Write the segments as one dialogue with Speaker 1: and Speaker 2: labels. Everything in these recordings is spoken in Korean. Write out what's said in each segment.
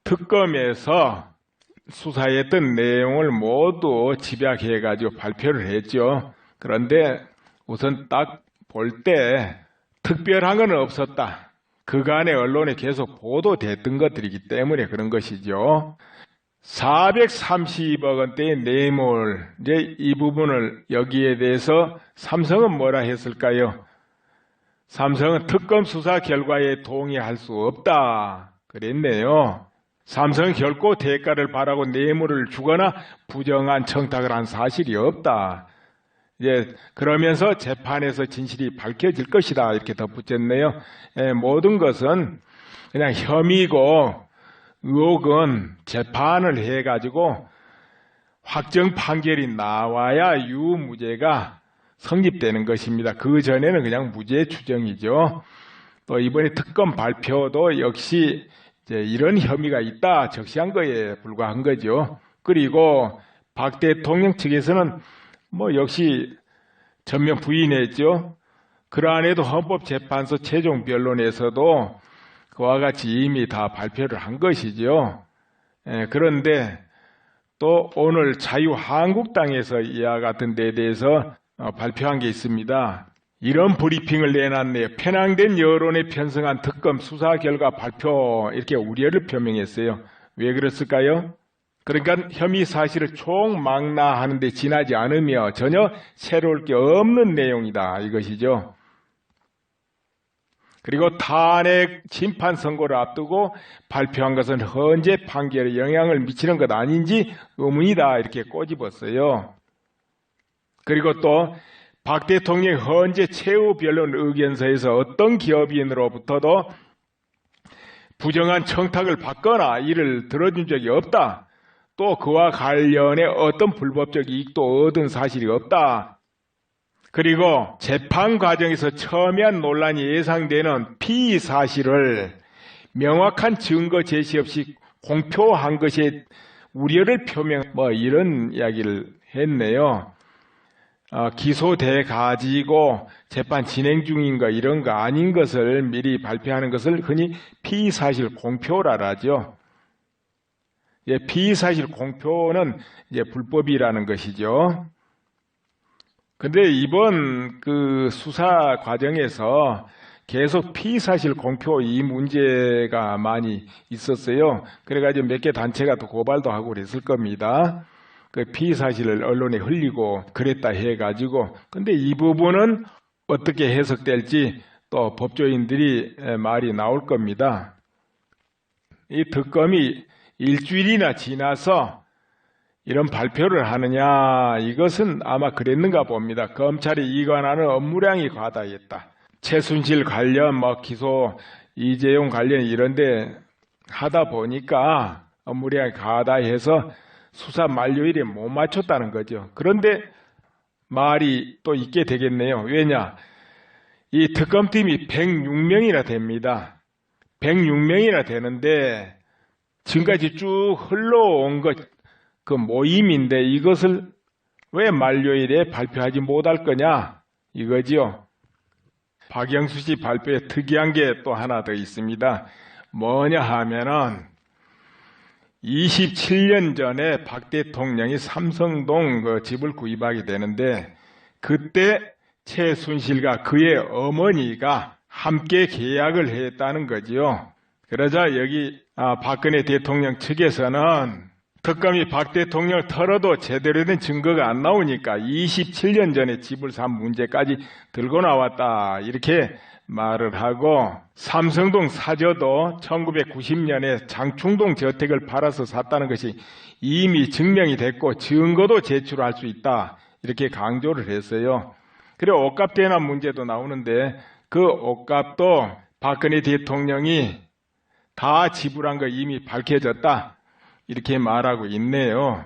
Speaker 1: 특검에서 수사했던 내용을 모두 집약해가지고 발표를 했죠. 그런데 우선 딱 볼 때 특별한 건 없었다. 그간의 언론에 계속 보도됐던 것들이기 때문에 그런 것이죠. 430억 원대의 뇌물, 이제 이 부분을 여기에 대해서 삼성은 뭐라 했을까요? 삼성은 특검 수사 결과에 동의할 수 없다 그랬네요. 삼성은 결코 대가를 바라고 뇌물을 주거나 부정한 청탁을 한 사실이 없다. 이제 그러면서 재판에서 진실이 밝혀질 것이다 이렇게 덧붙였네요. 모든 것은 그냥 혐의고 의혹은 재판을 해가지고 확정 판결이 나와야 유무죄가 성립되는 것입니다. 그 전에는 그냥 무죄 추정이죠. 또 이번에 특검 발표도 역시 이제 이런 혐의가 있다 적시한 거에 불과한 거죠. 그리고 박 대통령 측에서는 뭐 역시 전면 부인했죠. 그러한에도 헌법재판소 최종 변론에서도 그와 같이 이미 다 발표를 한 것이죠. 그런데 또 오늘 자유한국당에서 이와 같은 데에 대해서 발표한 게 있습니다. 이런 브리핑을 내놨네요. 편향된 여론에 편성한 특검 수사 결과 발표 이렇게 우려를 표명했어요. 왜 그랬을까요? 그러니까 혐의 사실을 총망라하는 데 지나지 않으며 전혀 새로울 게 없는 내용이다 이것이죠. 그리고 탄핵 심판 선고를 앞두고 발표한 것은 헌재 판결에 영향을 미치는 것 아닌지 의문이다 이렇게 꼬집었어요. 그리고 또 박 대통령의 헌재 최후 변론 의견서에서 어떤 기업인으로부터도 부정한 청탁을 받거나 이를 들어준 적이 없다. 또 그와 관련해 어떤 불법적 이익도 얻은 사실이 없다. 그리고 재판 과정에서 첨예한 논란이 예상되는 피의 사실을 명확한 증거 제시 없이 공표한 것에 우려를 표명, 이런 이야기를 했네요. 기소돼 가지고 재판 진행 중인 거 이런 거 아닌 것을 미리 발표하는 것을 흔히 피의 사실 공표라 하죠. 피의 사실 공표는 이제 불법이라는 것이죠. 근데 이번 그 수사 과정에서 계속 피의 사실 공표 이 문제가 많이 있었어요. 그래가지고 몇 개 단체가 또 고발도 하고 그랬을 겁니다. 그 피의 사실을 언론에 흘리고 그랬다 해가지고. 근데 이 부분은 어떻게 해석될지 또 법조인들이 말이 나올 겁니다. 이 특검이 일주일이나 지나서 이런 발표를 하느냐, 이것은 아마 그랬는가 봅니다. 검찰이 이관하는 업무량이 과다했다. 최순실 관련 기소, 이재용 관련 이런데 하다 보니까 업무량이 과다해서 수사 만료일에 못 맞췄다는 거죠. 그런데 말이 또 있게 되겠네요. 왜냐? 이 특검팀이 106명이나 됩니다. 106명이나 되는데 지금까지 쭉 흘러온 그 모임인데 이것을 왜 만료일에 발표하지 못할 거냐 이거지요. 박영수 씨 발표에 특이한 게 또 하나 더 있습니다. 뭐냐 하면은 27년 전에 박 대통령이 삼성동 그 집을 구입하게 되는데 그때 최순실과 그의 어머니가 함께 계약을 했다는 거지요. 그러자 여기 박근혜 대통령 측에서는 특검이 박 대통령을 털어도 제대로 된 증거가 안 나오니까 27년 전에 집을 산 문제까지 들고 나왔다 이렇게 말을 하고, 삼성동 사저도 1990년에 장충동 저택을 팔아서 샀다는 것이 이미 증명이 됐고 증거도 제출할 수 있다 이렇게 강조를 했어요. 그리고 옷값 대납 문제도 나오는데 그 옷값도 박근혜 대통령이 다 지불한 거 이미 밝혀졌다 이렇게 말하고 있네요.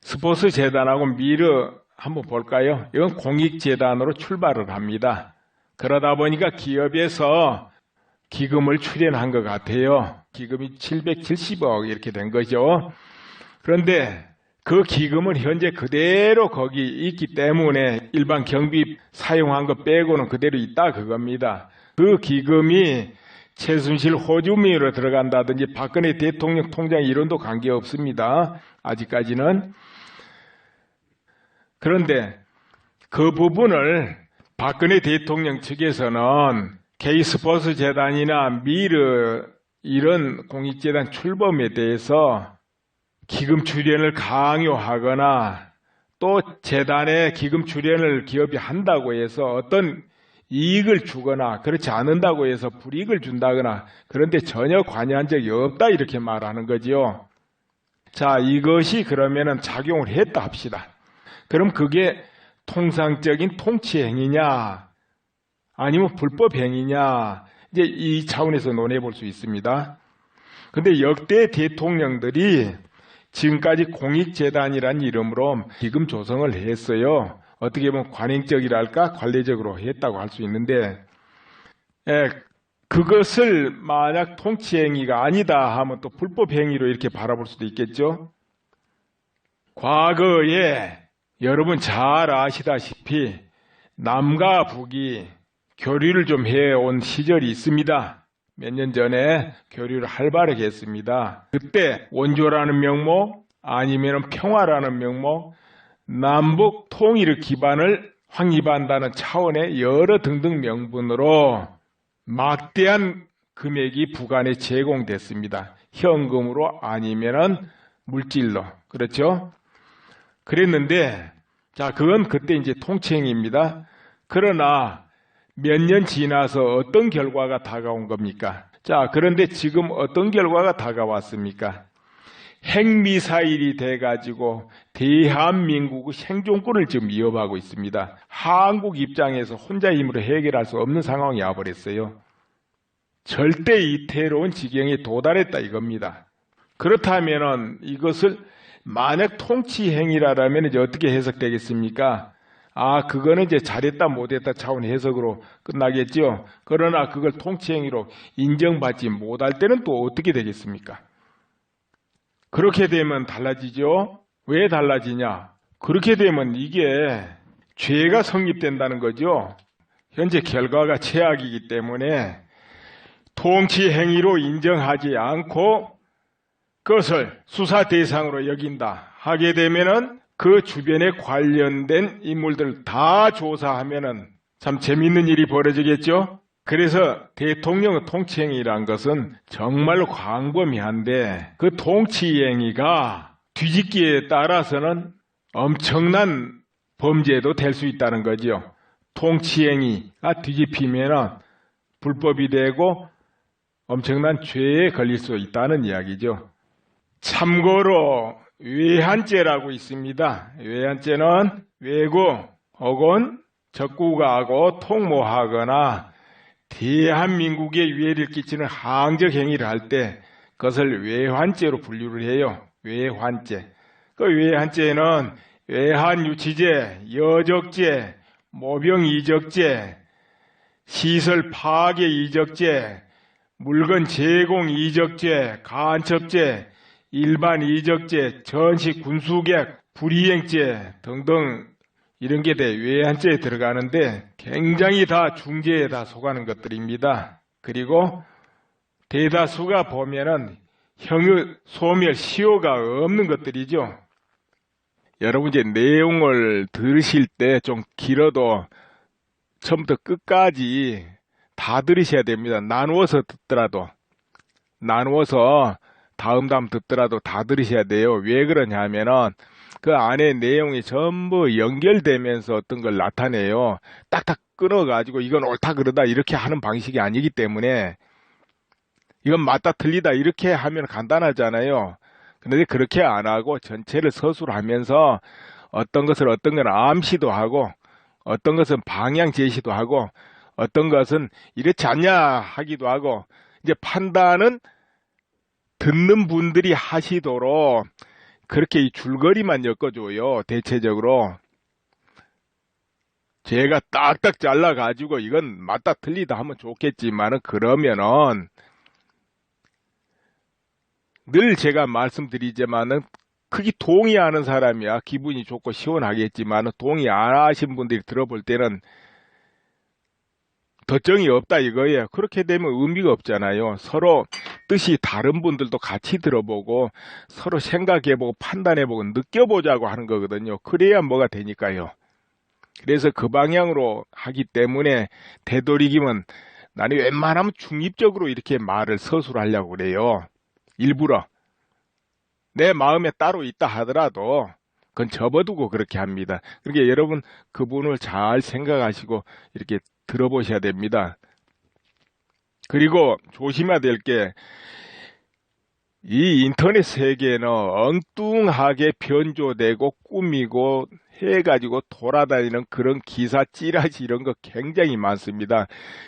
Speaker 1: 스포츠재단하고 미르 한번 볼까요? 이건 공익재단으로 출발을 합니다. 그러다 보니까 기업에서 기금을 출연한 것 같아요. 기금이 770억 이렇게 된 거죠. 그런데 그 기금은 현재 그대로 거기 있기 때문에 일반 경비 사용한 것 빼고는 그대로 있다 그겁니다. 그 기금이 최순실 호주민으로 들어간다든지 박근혜 대통령 통장 이론도 관계없습니다. 아직까지는. 그런데 그 부분을 박근혜 대통령 측에서는 K스포츠 재단이나 미르 이런 공익재단 출범에 대해서 기금 출연을 강요하거나 또 재단에 기금 출연을 기업이 한다고 해서 어떤 이익을 주거나 그렇지 않는다고 해서 불이익을 준다거나 그런데 전혀 관여한 적이 없다 이렇게 말하는 거지요. 자, 이것이 그러면은 작용을 했다 합시다. 그럼 그게 통상적인 통치 행위냐 아니면 불법 행위냐 이제 이 차원에서 논해 볼 수 있습니다. 근데 역대 대통령들이 지금까지 공익재단이라는 이름으로 기금 조성을 했어요. 어떻게 보면 관행적이랄까 관례적으로 했다고 할 수 있는데 그것을 만약 통치행위가 아니다 하면 또 불법행위로 이렇게 바라볼 수도 있겠죠. 과거에 여러분 잘 아시다시피 남과 북이 교류를 좀 해온 시절이 있습니다. 몇 년 전에 교류를 활발하게 했습니다. 그때 원조라는 명목 아니면 평화라는 명목 남북 통일의 기반을 확립한다는 차원의 여러 등등 명분으로 막대한 금액이 북한에 제공됐습니다. 현금으로 아니면은 물질로. 그렇죠? 그랬는데 자, 그건 그때 이제 통치행위입니다. 그러나 몇 년 지나서 어떤 결과가 다가온 겁니까? 자, 그런데 지금 어떤 결과가 다가왔습니까? 핵미사일이 돼가지고 대한민국의 생존권을 지금 위협하고 있습니다. 한국 입장에서 혼자 힘으로 해결할 수 없는 상황이 와버렸어요. 절대 이태로운 지경에 도달했다 이겁니다. 그렇다면 이것을 만약 통치행위라면 이제 어떻게 해석되겠습니까? 아, 그거는 이제 잘했다 못했다 차원 해석으로 끝나겠죠. 그러나 그걸 통치행위로 인정받지 못할 때는 또 어떻게 되겠습니까? 그렇게 되면 달라지죠. 왜 달라지냐? 그렇게 되면 이게 죄가 성립된다는 거죠. 현재 결과가 최악이기 때문에 통치행위로 인정하지 않고 그것을 수사 대상으로 여긴다 하게 되면은 그 주변에 관련된 인물들 다 조사하면은 참 재밌는 일이 벌어지겠죠. 그래서 대통령의 통치행위란 것은 정말로 광범위한데 그 통치행위가 뒤집기에 따라서는 엄청난 범죄도 될 수 있다는 거죠. 통치행위가 뒤집히면은 불법이 되고 엄청난 죄에 걸릴 수 있다는 이야기죠. 참고로 외환죄라고 있습니다. 외환죄는 외국 혹은 적국하고 통모하거나 대한민국에 위해를 끼치는 항적 행위를 할 때 그것을 외환죄로 분류를 해요. 외환죄. 그 외환죄는 외환유치죄, 여적죄, 모병이적죄, 시설 파괴 이적죄, 물건 제공 이적죄, 간첩죄, 일반 이적죄, 전시 군수객, 불이행죄 등등 이런 게 외환죄에 들어가는데 굉장히 다 중죄에 다 속하는 것들입니다. 그리고 대다수가 보면은 형의 소멸, 시효가 없는 것들이죠. 여러분 이제 내용을 들으실 때 좀 길어도 처음부터 끝까지 다 들으셔야 됩니다. 나누어서 듣더라도 나누어서 다음 듣더라도 다 들으셔야 돼요. 왜 그러냐 하면은 그 안에 내용이 전부 연결되면서 어떤 걸 나타내요. 딱딱 끊어가지고 이건 옳다 그러다 이렇게 하는 방식이 아니기 때문에 이건 맞다 틀리다 이렇게 하면 간단하잖아요. 그런데 그렇게 안 하고 전체를 서술하면서 어떤 것을 어떤 건 암시도 하고 어떤 것은 방향 제시도 하고 어떤 것은 이렇지 않냐 하기도 하고 이제 판단은 듣는 분들이 하시도록 그렇게 이 줄거리만 엮어줘요. 대체적으로 제가 딱딱 잘라가지고 이건 맞다 틀리다 하면 좋겠지만은 그러면은 늘 제가 말씀드리지만은 크게 동의하는 사람이야 기분이 좋고 시원하겠지만은 동의 안 하신 분들이 들어볼 때는 더 정이 없다 이거예요. 그렇게 되면 의미가 없잖아요. 서로 뜻이 다른 분들도 같이 들어보고 서로 생각해보고 판단해보고 느껴보자고 하는 거거든요. 그래야 뭐가 되니까요. 그래서 그 방향으로 하기 때문에 되도록이면 나는 웬만하면 중립적으로 이렇게 말을 서술하려고 그래요. 일부러. 내 마음에 따로 있다 하더라도 그건 접어두고 그렇게 합니다. 그러니까 여러분 그분을 잘 생각하시고 이렇게 들어보셔야 됩니다. 그리고 조심해야 될 게 이 인터넷 세계는 엉뚱하게 변조되고 꾸미고 해가지고 돌아다니는 그런 기사 찌라시 이런 거 굉장히 많습니다.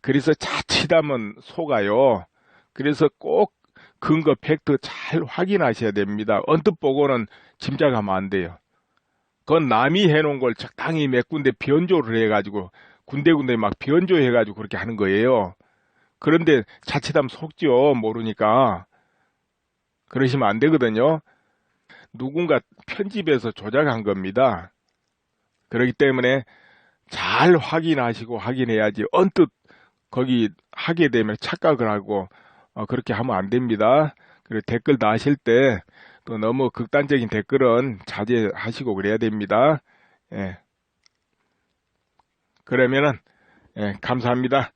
Speaker 1: 그래서 자칫하면 속아요. 그래서 꼭 근거 팩트 잘 확인하셔야 됩니다. 언뜻 보고는 짐작하면 안 돼요. 그건 남이 해놓은 걸 적당히 몇 군데 변조를 해가지고 군데군데 막 변조해가지고 그렇게 하는 거예요. 그런데 자칫하면 속죠. 모르니까. 그러시면 안 되거든요. 누군가 편집해서 조작한 겁니다. 그렇기 때문에 잘 확인하시고 확인해야지 언뜻 거기 하게 되면 착각을 하고 그렇게 하면 안 됩니다. 그리고 댓글 다실 때 또 너무 극단적인 댓글은 자제하시고 그래야 됩니다. 예. 그러면은 감사합니다.